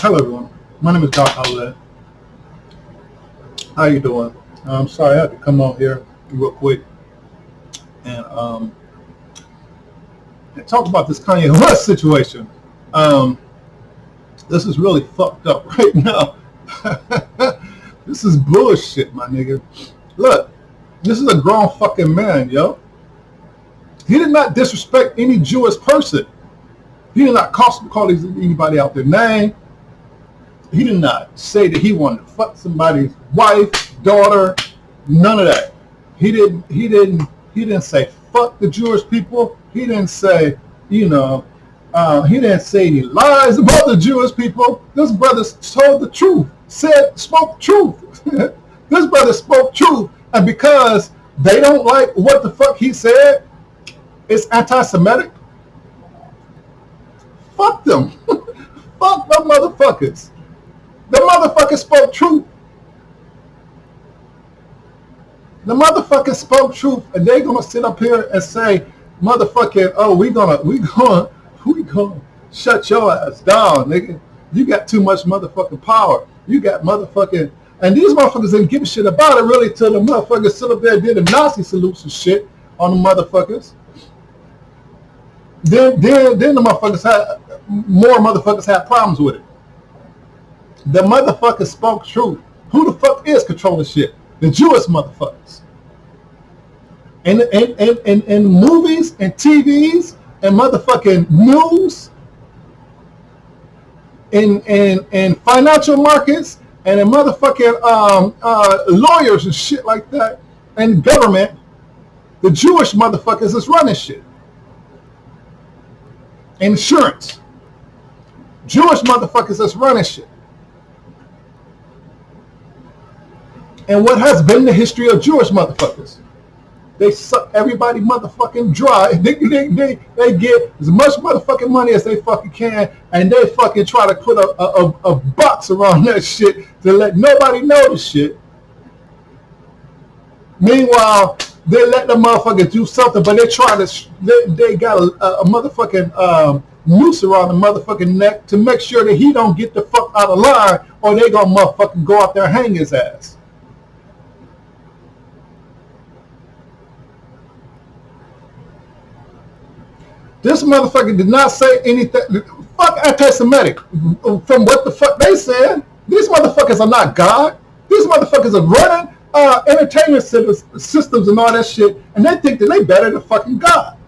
Hello, everyone. My name is Doc Outlet. How you doing? I'm sorry I had to come on here real quick and talk about this Kanye West situation. Um, this is really fucked up right now. This is bullshit, my nigga. Look, this is a grown fucking man, yo. He did not disrespect any Jewish person. He did not call anybody out their name. He did not say that he wanted to fuck somebody's wife, daughter, none of that. He didn't say fuck the Jewish people. He didn't say, he didn't say any lies about the Jewish people. This brother told the truth, spoke truth. This brother spoke truth, and because they don't like what the fuck he said, it's anti-Semitic. Fuck them. Fuck them motherfuckers. The motherfucker spoke truth. The motherfucker spoke truth, and they gonna sit up here and say, motherfucking, oh, we gonna shut your ass down, nigga. You got too much motherfucking power. You got motherfucking, and these motherfuckers didn't give a shit about it really till the motherfuckers sit up there and did the Nazi salutes and shit on the motherfuckers. Then the motherfuckers had problems with it. The motherfucker spoke truth. Who the fuck is controlling shit? The Jewish motherfuckers. In movies and TVs and motherfucking news, in financial markets and in motherfucking lawyers and shit like that, and government, the Jewish motherfuckers is running shit. Insurance. Jewish motherfuckers is running shit. And what has been the history of Jewish motherfuckers? They suck everybody motherfucking dry. They get as much motherfucking money as they fucking can, and they fucking try to put a box around that shit to let nobody know the shit. Meanwhile, they let the motherfucker do something, but they got a motherfucking noose around the motherfucking neck to make sure that he don't get the fuck out of line, or they gonna motherfucking go out there and hang his ass. This motherfucker did not say anything. Fuck anti-Semitic. From what the fuck they said, these motherfuckers are not God. These motherfuckers are running entertainment systems and all that shit, and they think that they better than fucking God.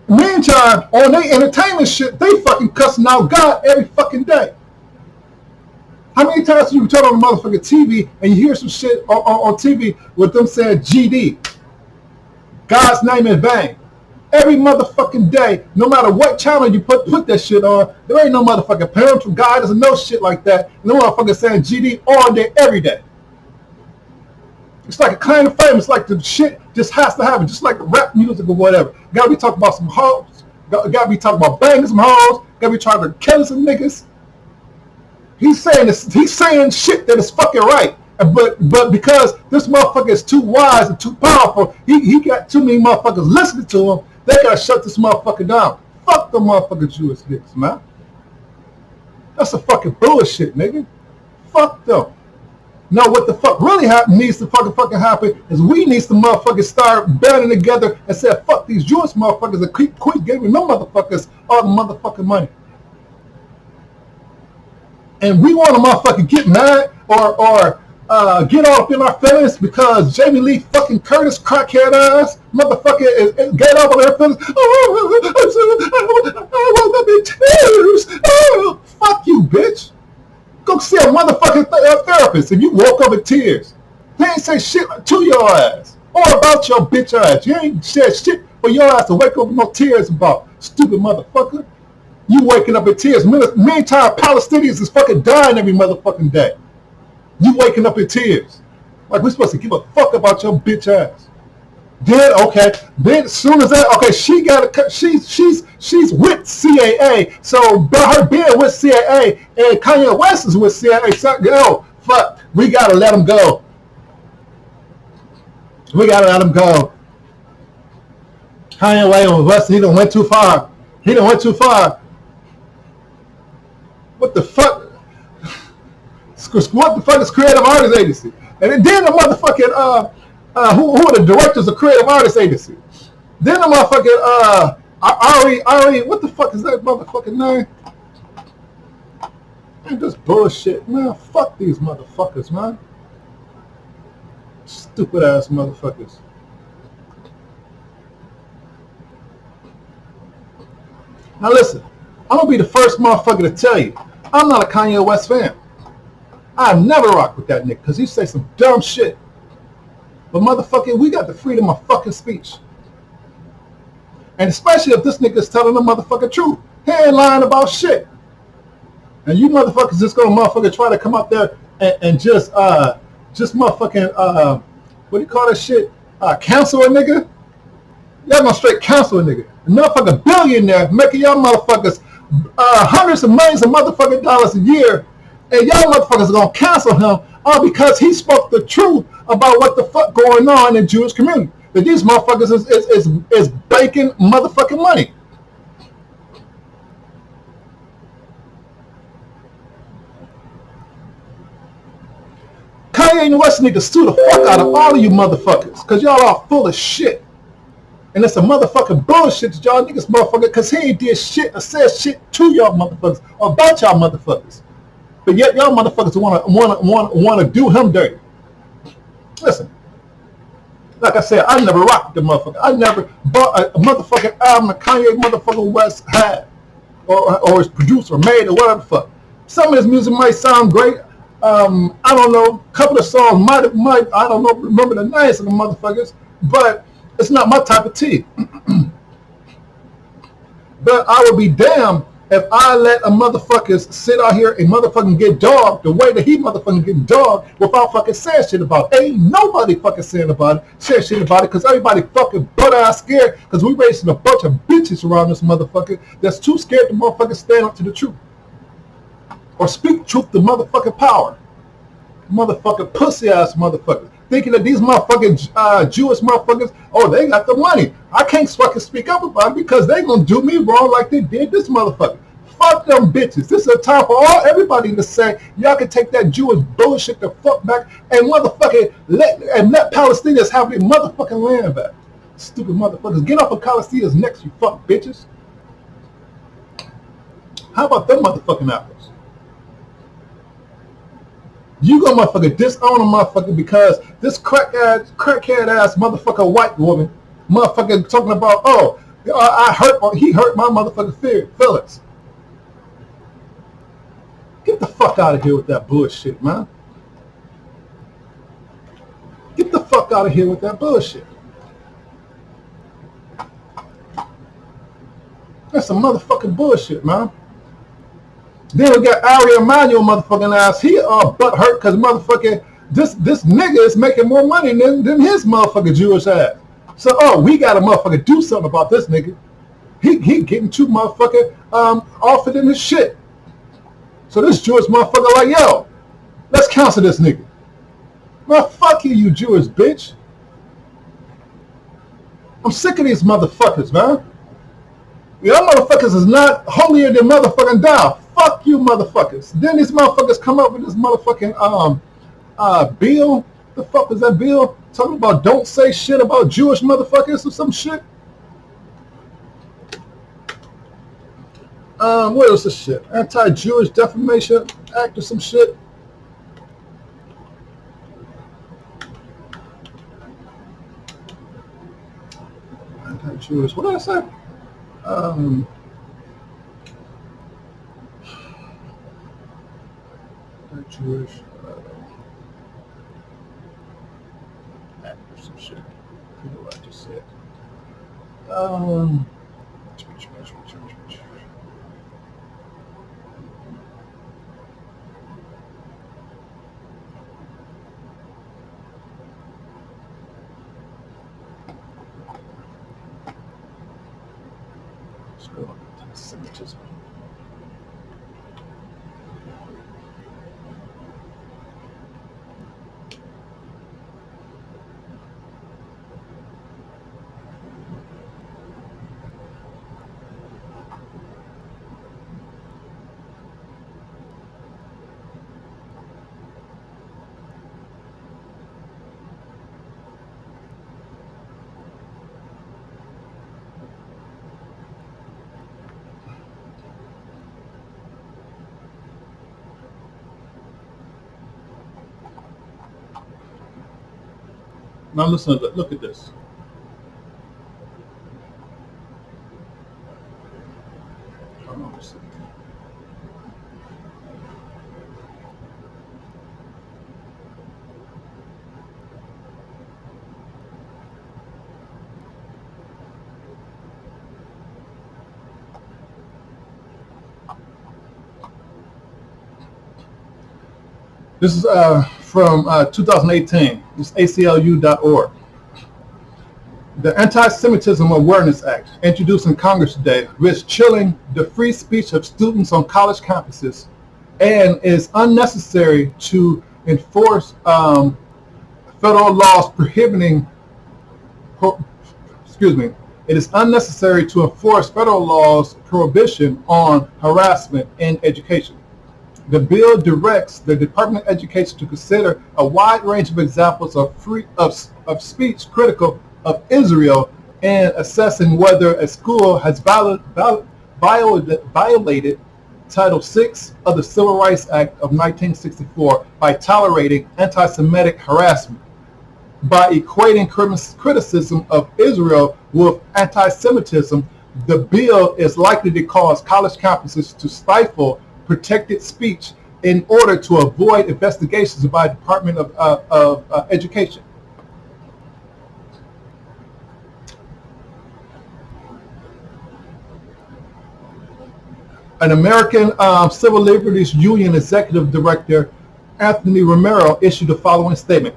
Meantime, on their entertainment shit, they fucking cussing out God every fucking day. How many times do you turn on the motherfucking TV and you hear some shit on TV with them saying GD, God's name in vain? Every motherfucking day, no matter what channel you put that shit on, there ain't no motherfucking parental guidance and no shit like that. No motherfucker saying GD all day, every day. It's like a claim to fame. It's like the shit just has to happen, just like the rap music or whatever. Gotta be talking about some hoes. Gotta be talking about banging some hoes. Gotta be trying to kill some niggas. He's saying this. He's saying shit that is fucking right. But because this motherfucker is too wise and too powerful, he got too many motherfuckers listening to him. They gotta shut this motherfucker down. Fuck the motherfucking Jewish niggas, man. That's a fucking bullshit, nigga. Fuck them. Now, what the fuck really needs to fucking happen is we need to motherfuckers start banding together and say, fuck these Jewish motherfuckers and quit giving them motherfuckers all the motherfucking money. And we want to motherfucking get mad or get all up in our feelings because Jamie Lee fucking Curtis crackhead ass motherfucker get up on their feelings. I want to be tears. Oh, fuck you, bitch. Go see a motherfucking therapist if you woke up in tears. They ain't say shit to your ass or about your bitch ass. You ain't said shit for your ass to wake up with no tears about. Stupid motherfucker. You waking up in tears. Meantime, Palestinians is fucking dying every motherfucking day. You waking up in tears. Like we're supposed to give a fuck about your bitch ass. Then okay. Then as soon as that she got a she's with CAA. So by her being with CAA and Kanye West is with CAA, so fuck, we gotta let him go. We gotta let him go. Kanye West, he done went too far. He done went too far. What the fuck? What the fuck is Creative Artists Agency? And then the motherfucking who are the directors of Creative Artists Agency? Then the motherfucking Ari, what the fuck is that motherfucking name? Man, this bullshit, man. Fuck these motherfuckers, man. Stupid ass motherfuckers. Now listen, I'm gonna be the first motherfucker to tell you, I'm not a Kanye West fan. I never rock with that nigga because he say some dumb shit. But motherfucker, we got the freedom of fucking speech. And especially if this nigga is telling the motherfucking truth. He ain't lying about shit. And you motherfuckers just gonna motherfucker try to come up there and just motherfucking what do you call that shit? Cancel a nigga? Y'all gonna straight cancel a nigga. A motherfucking billionaire making y'all motherfuckers hundreds of millions of motherfucking dollars a year, and y'all motherfuckers are gonna cancel him all because he spoke the truth about what the fuck going on in the Jewish community. That these motherfuckers is baking motherfucking money. Kanye West need to sue the fuck out of all of you motherfuckers, because y'all are full of shit. And it's a motherfucking bullshit that y'all niggas motherfucker, because he ain't did shit or said shit to y'all motherfuckers or about y'all motherfuckers. But yet y'all motherfuckers wanna do him dirty. Listen, like I said, I never rocked the motherfucker. I never bought a motherfucking album that Kanye motherfucking West had or his producer made or whatever the fuck. Some of his music might sound great. I don't know. A couple of songs might I don't know, remember the names of the motherfuckers, but it's not my type of tea. But I would be damned if I let a motherfuckers sit out here and motherfucking get dogged the way that he motherfucking get dogged without fucking saying shit about it. Ain't nobody fucking saying shit about it, because everybody fucking butt ass scared, because we raising a bunch of bitches around this motherfucker that's too scared to motherfucking stand up to the truth. Or speak truth to motherfucking power. Motherfucking pussy ass motherfuckers. Thinking that these motherfucking Jewish motherfuckers, oh, they got the money. I can't fucking speak up about it because they gonna do me wrong like they did this motherfucker. Fuck them bitches. This is a time for everybody to say, y'all can take that Jewish bullshit the fuck back and motherfucking let Palestinians have their motherfucking land back. Stupid motherfuckers. Get off of Palestinians' necks, you fuck bitches. How about them motherfucking apples? You gonna motherfucker disown a motherfucker because this crackhead ass motherfucker white woman motherfucker talking about, oh, he hurt my motherfucking feelings. Get the fuck out of here with that bullshit, man. Get the fuck out of here with that bullshit. That's some motherfucking bullshit, man. Then we got Ari Emanuel motherfucking ass. He butt hurt because motherfucking this nigga is making more money than his motherfucking Jewish ass. So we gotta motherfucking do something about this nigga. He getting too motherfucking offered in his shit. So this Jewish motherfucker like, yo, let's cancel this nigga. Man, fuck you, you Jewish bitch. I'm sick of these motherfuckers, man. Y'all motherfuckers is not holier than motherfucking thou. Fuck you motherfuckers. Then these motherfuckers come up with this motherfucking bill. The fuck is that bill? Talking about don't say shit about Jewish motherfuckers or some shit. What else is shit? Anti-Jewish Defamation Act or some shit. Anti-Jewish. What did I say? Jewish act or some shit. I know what I just said. Let's go to the Semitism. Now listen, look at this. This is from 2018. It's ACLU.org. The Anti-Semitism Awareness Act, introduced in Congress today, risks chilling the free speech of students on college campuses and is unnecessary to enforce federal laws prohibiting, excuse me, it is unnecessary to enforce federal laws prohibition on harassment in education. The bill directs the Department of Education to consider a wide range of examples of speech critical of Israel and assessing whether a school has violated Title VI of the Civil Rights Act of 1964 by tolerating anti-Semitic harassment. By equating criticism of Israel with anti-Semitism, the bill is likely to cause college campuses to stifle protected speech in order to avoid investigations by the Department of Education. An American Civil Liberties Union Executive Director, Anthony Romero, issued the following statement.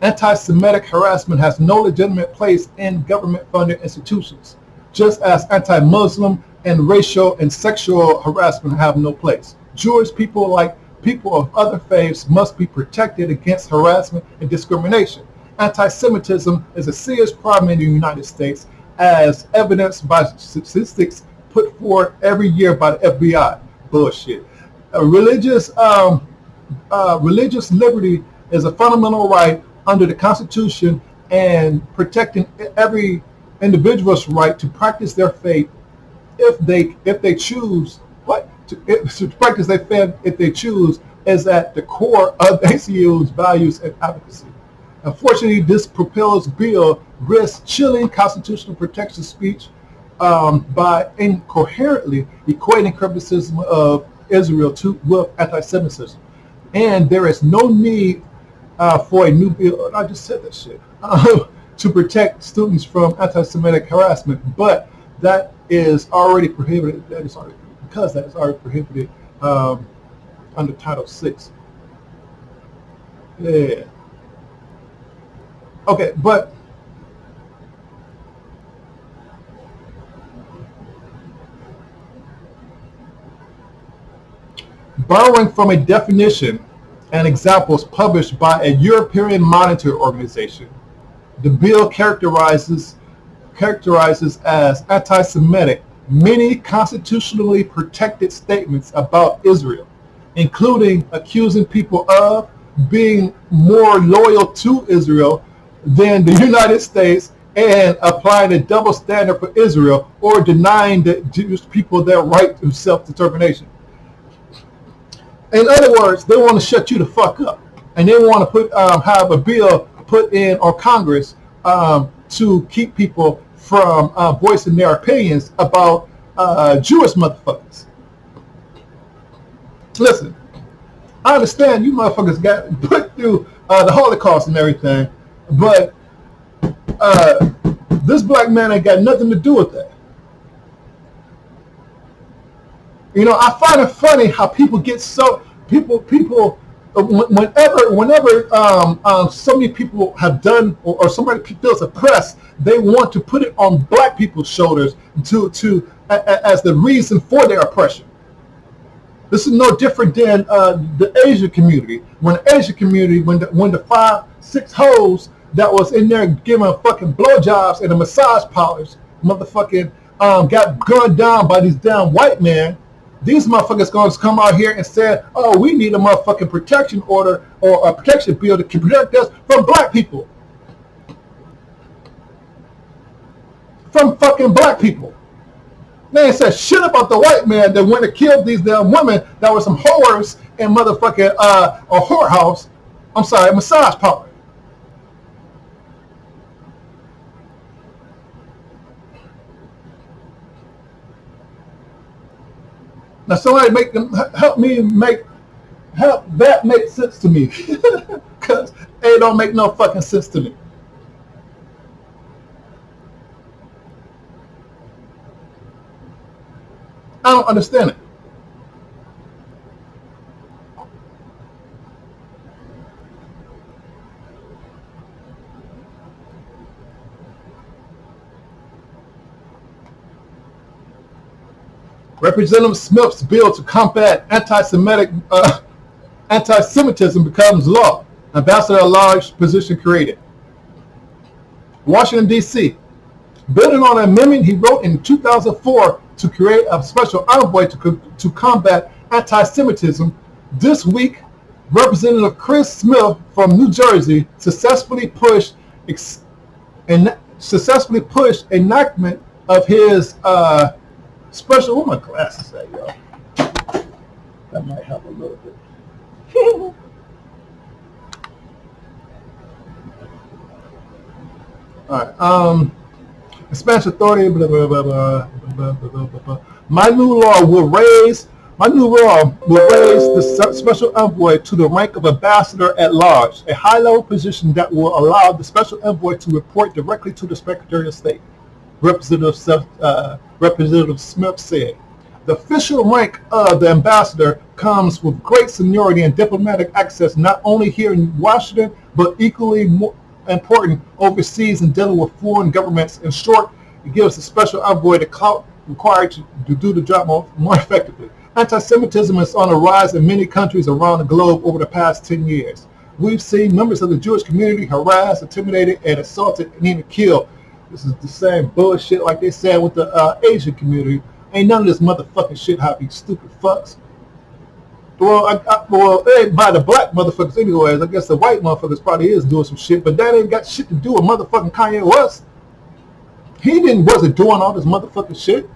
Anti-Semitic harassment has no legitimate place in government-funded institutions, just as anti-Muslim and racial and sexual harassment have no place. Jewish people, like people of other faiths, must be protected against harassment and discrimination. Anti-Semitism is a serious problem in the United States, as evidenced by statistics put forward every year by the FBI. Bullshit. Religious liberty is a fundamental right under the Constitution and protecting every individual's right to practice their faith if they choose to practice their faith if they choose is at the core of ACU's values and advocacy. Unfortunately, this proposed bill risks chilling constitutional protection of speech by incoherently equating criticism of Israel with anti-Semitism. And there is no need for a new bill, I just said that shit, to protect students from anti-Semitic harassment, but that is already prohibited. That is already prohibited under Title VI. Yeah. Okay, but borrowing from a definition and examples published by a European monitor organization, the bill characterizes as anti-Semitic many constitutionally protected statements about Israel, including accusing people of being more loyal to Israel than the United States and applying a double standard for Israel or denying the Jewish people their right to self-determination. In other words, they want to shut you the fuck up, and they want to have a bill put in or Congress to keep people from voicing their opinions about Jewish motherfuckers. Listen, I understand you motherfuckers got put through the Holocaust and everything, but this black man ain't got nothing to do with that. You know, I find it funny how people get whenever so many people have done or somebody feels oppressed, they want to put it on black people's shoulders as the reason for their oppression. This is no different than the Asian community. When the Asian community, when the 5-6 hoes that was in there giving fucking blowjobs and the massage parlors, motherfucking got gunned down by these damn white men. These motherfuckers going to come out here and say, oh, we need a motherfucking protection order or a protection bill to protect us from black people. From fucking black people. They ain't said shit about the white man that went and killed these damn women that were some whores in motherfucking a whorehouse. I'm sorry, a massage parlor. Now somebody help that make sense to me, because it don't make no fucking sense to me. I don't understand it. Representative Smith's bill to combat anti-Semitism becomes law. Ambassador at large position created. Washington, D.C. Building on an amendment he wrote in 2004 to create a special envoy to combat anti-Semitism, this week, Representative Chris Smith from New Jersey successfully pushed enactment of his special. Where my glasses at, y'all? That might help a little bit. All right. Spanish authority. Blah, blah, blah, blah, blah, blah, blah, blah. My new law will raise the special envoy to the rank of ambassador at large, a high-level position that will allow the special envoy to report directly to the Secretary of State. Representative Smith said. The official rank of the ambassador comes with great seniority and diplomatic access not only here in Washington, but equally important overseas in dealing with foreign governments. In short, it gives the special envoy the clout required to do the job more effectively. Anti-Semitism is on the rise in many countries around the globe over the past 10 years. We've seen members of the Jewish community harassed, intimidated, and assaulted, and even killed. This is the same bullshit like they said with the Asian community. Ain't none of this motherfucking shit happy, stupid fucks. Well, it ain't by the black motherfuckers anyways. I guess the white motherfuckers probably is doing some shit, but that ain't got shit to do with motherfucking Kanye West. He wasn't doing all this motherfucking shit.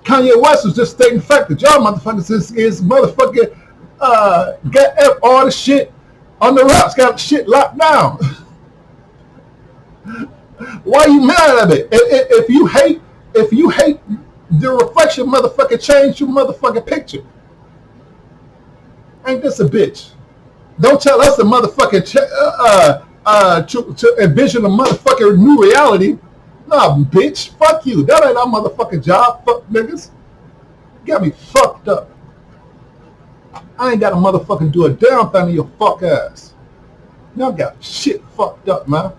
Kanye West was just stating the fact that y'all motherfuckers is motherfucking got all the shit on the rocks, got shit locked down. Why are you mad at it? If you hate the reflection, motherfucker, change your motherfucking picture. Ain't this a bitch? Don't tell us to motherfucking to envision a motherfucking new reality. Nah, bitch, fuck you. That ain't our motherfucking job, fuck niggas. You got me fucked up. I ain't got to motherfucking do a damn thing to your fuck ass. Y'all got shit fucked up, man.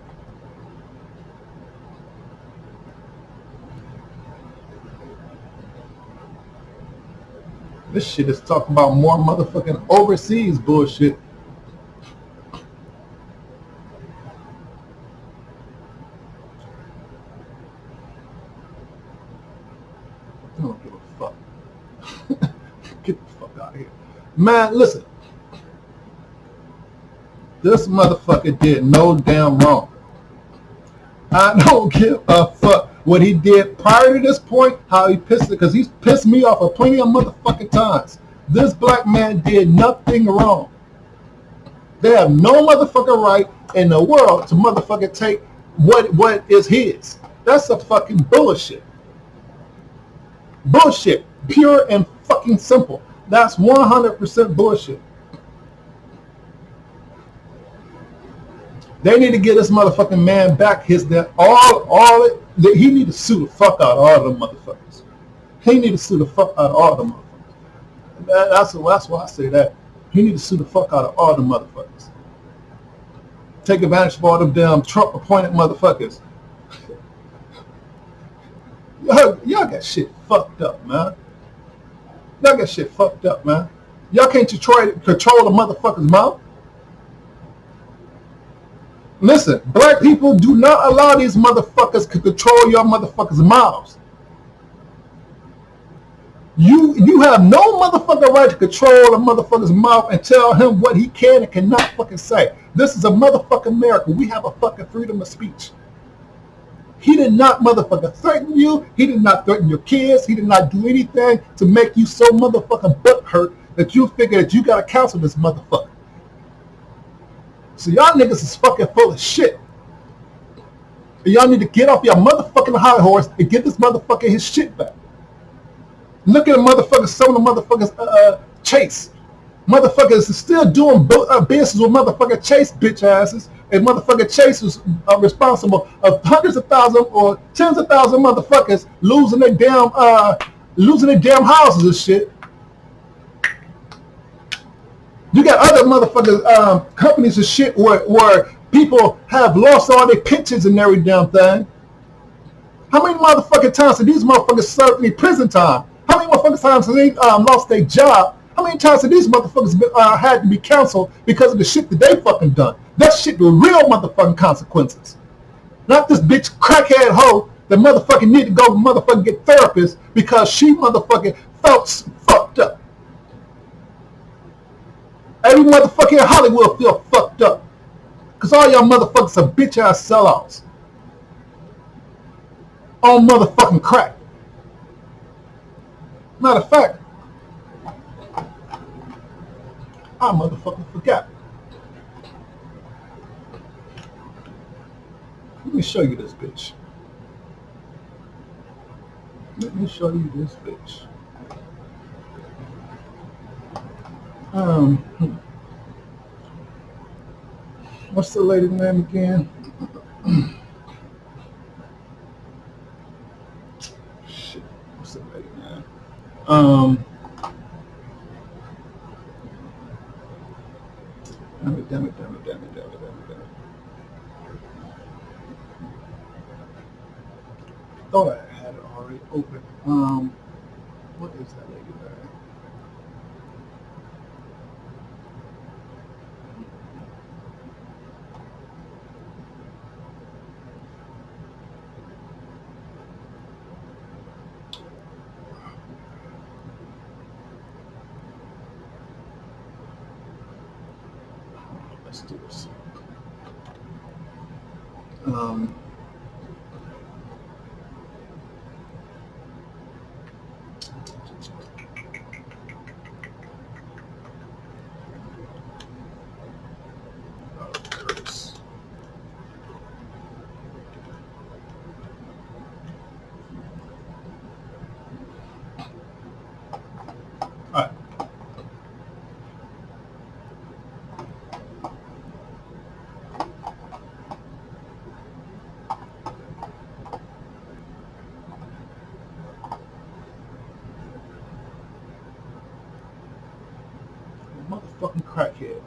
This shit is talking about more motherfucking overseas bullshit. I don't give a fuck. Get the fuck out of here. Man, listen. This motherfucker did no damn wrong. I don't give a fuck what he did prior to this point, how he pissed it, because he's pissed me off plenty of motherfucking times. This black man did nothing wrong. They have no motherfucking right in the world to motherfucking take what is his. That's a fucking bullshit. Bullshit. Pure and fucking simple. That's 100% bullshit. They need to get this motherfucking man back he need to sue the fuck out of all them motherfuckers. He need to sue the fuck out of all them motherfuckers. That's why I say that. He need to sue the fuck out of all them motherfuckers. Take advantage of all them damn Trump appointed motherfuckers. Y'all got shit fucked up, man. Y'all got shit fucked up, man. Y'all can't control the motherfucker's mouth. Listen, black people do not allow these motherfuckers to control your motherfuckers' mouths. You have no motherfucking right to control a motherfucker's mouth and tell him what he can and cannot fucking say. This is a motherfucking America. We have a fucking freedom of speech. He did not motherfucking threaten you. He did not threaten your kids. He did not do anything to make you so motherfucking butthurt that you figure that you gotta counsel this motherfucker. So y'all niggas is fucking full of shit. And y'all need to get off your motherfucking high horse and get this motherfucker his shit back. Look at the motherfuckers, some of the motherfuckers Chase. Motherfuckers is still doing business with motherfucking Chase bitch asses. And motherfucking Chase was responsible of hundreds of thousands or tens of thousands of motherfuckers losing their damn houses and shit. You got other motherfuckers companies and shit where people have lost all their pensions and every damn thing. How many motherfucking times did these motherfuckers serve in prison time? How many motherfucking times have they lost their job? How many times have these motherfuckers had to be canceled because of the shit that they fucking done? That shit with real motherfucking consequences. Not this bitch crackhead hoe that motherfucking need to go motherfucking get therapists because she motherfucking felt fucked up. Every motherfucker in Hollywood feel fucked up. Because all y'all motherfuckers are bitch ass sellouts. On motherfucking crack. Matter of fact, I motherfucking forgot. Let me show you this bitch. Let me show you this bitch. What's the lady's name again? Shit, what's the lady's name? Damn it. Thought I had it already open. What is that lady name? Let's do this. Motherfucking crackhead.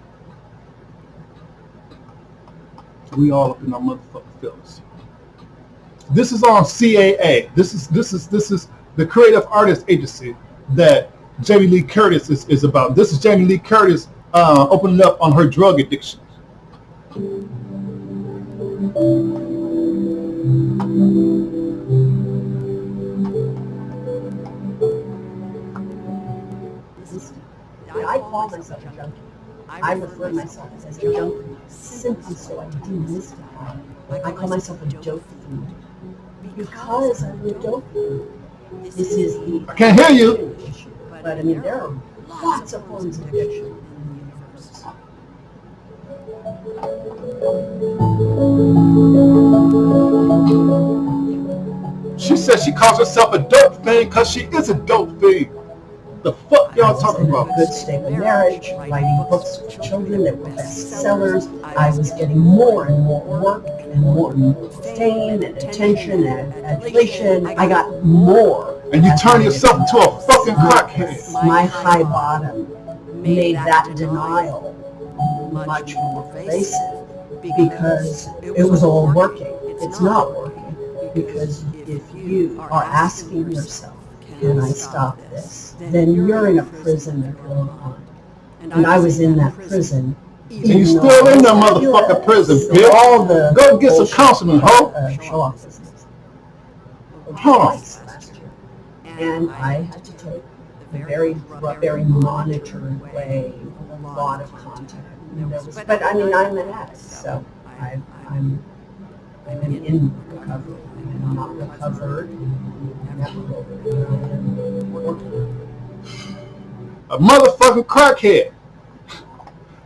We all up in our motherfucking feelings. This is on CAA. This is the Creative Artist Agency that Jamie Lee Curtis is about. This is Jamie Lee Curtis opening up on her drug addiction. I call myself a junkie. I refer to myself as a junkie simply so I demystify. I call myself a dope food because I'm a dope food. This is the I can't hear you. issue. But I mean, there are lots of forms of addiction in the universe. She says she calls herself a dope fiend because she is a dope fiend. The fuck y'all talking about? Good stable marriage, writing books for children that were bestsellers. I was getting more and more work and more fame and attention and adulation. I got more. And you turn yourself into a fucking crackhead. My high bottom made that denial much more pervasive because it was all working. It's not working because if you are asking yourself, can I stop this? Then you're in a prison of your own mind. And I was in that prison. And you still in that motherfucking prison, bitch. All the go get some counseling, ho. Show off business. Huh. Last year. And I had to take a very monitored way, a lot of contact. But I mean, I'm an addict, so I'm in recovery. I'm not recovered. A motherfucking crackhead.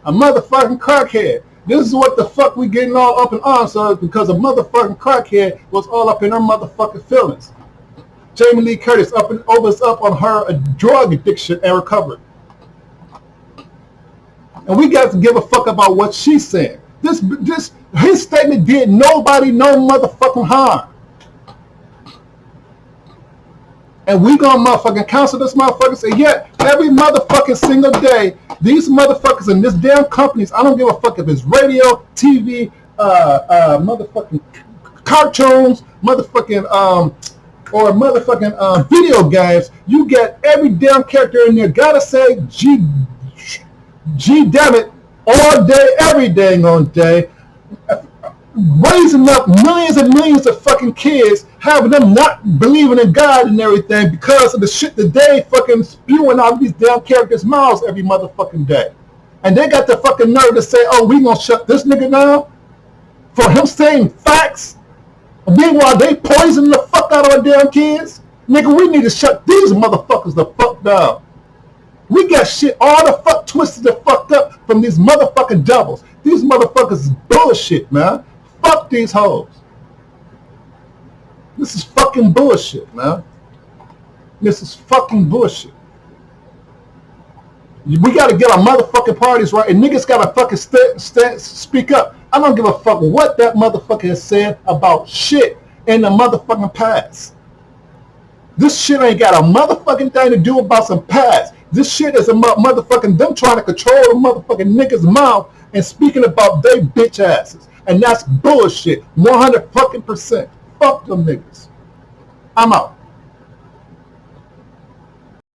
A motherfucking crackhead. This is what the fuck we getting all up in arms of because a motherfucking crackhead was all up in her motherfucking feelings. Jamie Lee Curtis up on her drug addiction and recovery. And we got to give a fuck about what she's saying. His statement did nobody no motherfucking harm. And we gonna motherfucking counsel this motherfucker, say, yeah, every motherfucking single day, these motherfuckers in this damn companies, I don't give a fuck if it's radio, TV, motherfucking cartoons, motherfucking, or motherfucking video games, you get every damn character in there gotta say G damn it, all day, every dang on day, raising up millions and millions of fucking kids, having them not believing in God and everything because of the shit that they fucking spewing out of these damn characters' mouths every motherfucking day. And they got the fucking nerve to say, oh, we gonna shut this nigga down for him saying facts. Meanwhile, they poison the fuck out of our damn kids. Nigga, we need to shut these motherfuckers the fuck down. We got shit all the fuck twisted and fucked up from these motherfucking devils. These motherfuckers is bullshit, man. Fuck these hoes. This is fucking bullshit, man. This is fucking bullshit. We gotta get our motherfucking parties right, and niggas gotta fucking speak up. I don't give a fuck what that motherfucker has said about shit in the motherfucking past. This shit ain't got a motherfucking thing to do about some past. This shit is a motherfucking them trying to control the motherfucking niggas' mouth and speaking about they bitch asses. And that's bullshit. 100 fucking %. Fuck them niggas. I'm out.